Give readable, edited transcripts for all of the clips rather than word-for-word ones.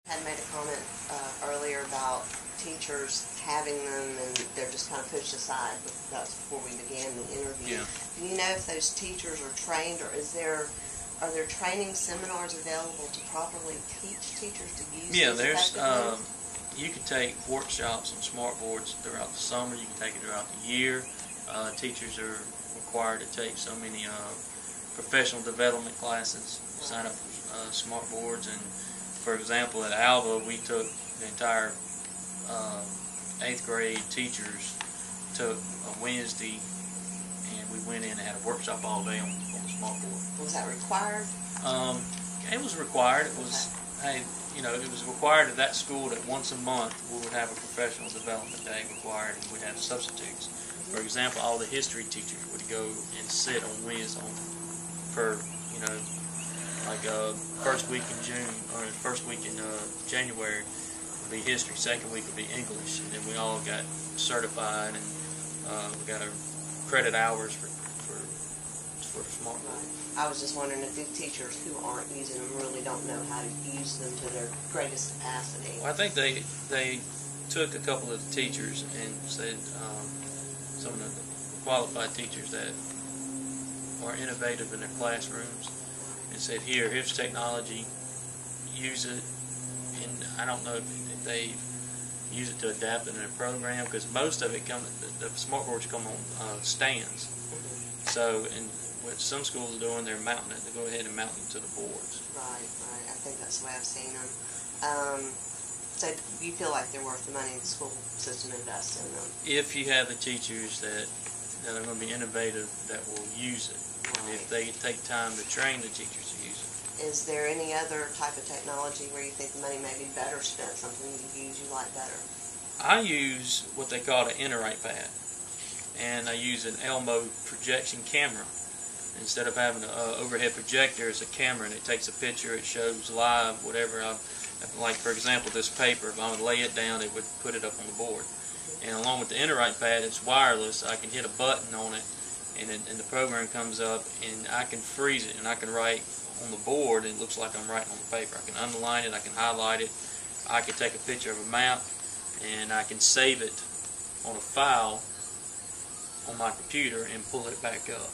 Had made a comment earlier about teachers having them and they're just kind of pushed aside. That was before we began the interview. Yeah. Do you know if those teachers are trained, or are there training seminars available to properly teach teachers to use these There's effectively? you can take workshops on smart boards throughout the summer. You can take it throughout the year. Teachers are required to take so many professional development classes, sign up for smart boards. And for example, at Alva, we took the entire 8th grade teachers took a Wednesday, and we went in and had a workshop all day on the smart board. Was that required? It was required. It was, it was required at that school that once a month we would have a professional development day required, and we'd have substitutes. For example, all the history teachers would go and sit on Wednesday for, like first week in June or first week in January would be history, second week would be English, and then we all got certified, and we got our credit hours for the smart board. I was just wondering if the teachers who aren't using them really don't know how to use them to their greatest capacity. Well, I think they took a couple of the teachers and said some of the qualified teachers that are innovative in their classrooms and said, here's technology, use it. And I don't know if they use it to adapt it in a program, because most of it the smart boards come on stands. So, and what some schools are doing, they're mounting it. They go ahead and mount them to the boards. Right. I think that's the way I've seen them. So you feel like they're worth the money the school system invests in them? If you have the teachers that are going to be innovative, that will use it. Right. If they take time to train the teachers to use it. Is there any other type of technology where you think the money may be better spent, something you like better? I use what they call an Interite pad, and I use an Elmo projection camera. Instead of having an overhead projector, it's a camera, and it takes a picture, it shows live whatever. Like, for example, this paper, if I would lay it down, it would put it up on the board. And along with the Interite pad, it's wireless. I can hit a button on it, and the program comes up, and I can freeze it, and I can write on the board, and it looks like I'm writing on the paper. I can underline it, I can highlight it, I can take a picture of a map, and I can save it on a file on my computer and pull it back up.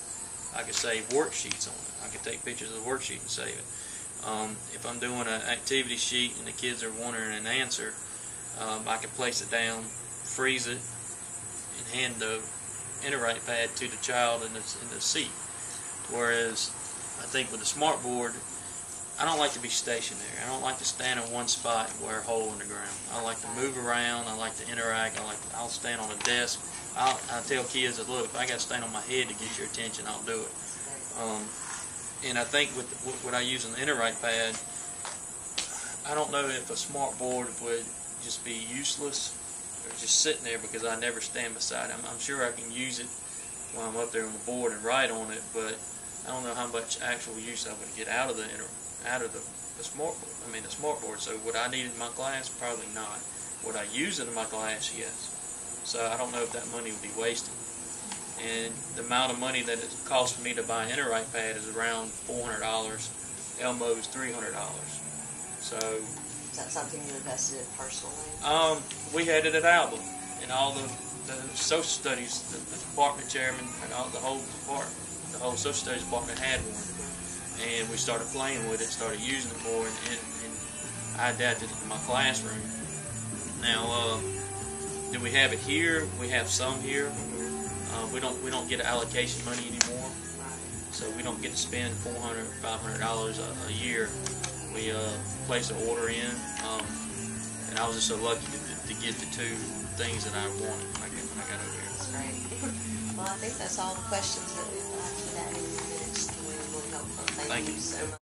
I can save worksheets on it. I can take pictures of the worksheet and save it. If I'm doing an activity sheet and the kids are wondering an answer, I can place it down, freeze it, and hand the Interite pad to the child in the seat. Whereas I think with the smart board, I don't like to be stationary. I don't like to stand in one spot and wear a hole in the ground. I like to move around. I like to interact. I'll stand on a desk. I tell kids that, look, if I got to stand on my head to get your attention, I'll do it. And I think with what I use on the Interite pad, I don't know if a smart board would just be useless or just sitting there because I never stand beside it. I'm sure I can use it while I'm up there on the board and write on it, but I don't know how much actual use I would get out of the smart board. The smart board. So would I need it in my class? Probably not. Would I use it in my class? Yes. So I don't know if that money would be wasted. And the amount of money that it costs for me to buy an Interite pad is around $400. Elmo is $300. So. Is that something you invested in personally? We had it at Alva, and all the social studies, the department chairman, and the whole social studies department had one. And we started playing with it, started using it more, and I adapted it to my classroom. Now, do we have it here? We have some here. We don't get allocation money anymore, so we don't get to spend $400 or $500 a year. We place an order in, and I was just so lucky to get the two things that I wanted when I got over here. That's great. Well, I think that's all the questions that we've got today. It's really helpful. Thank you so much.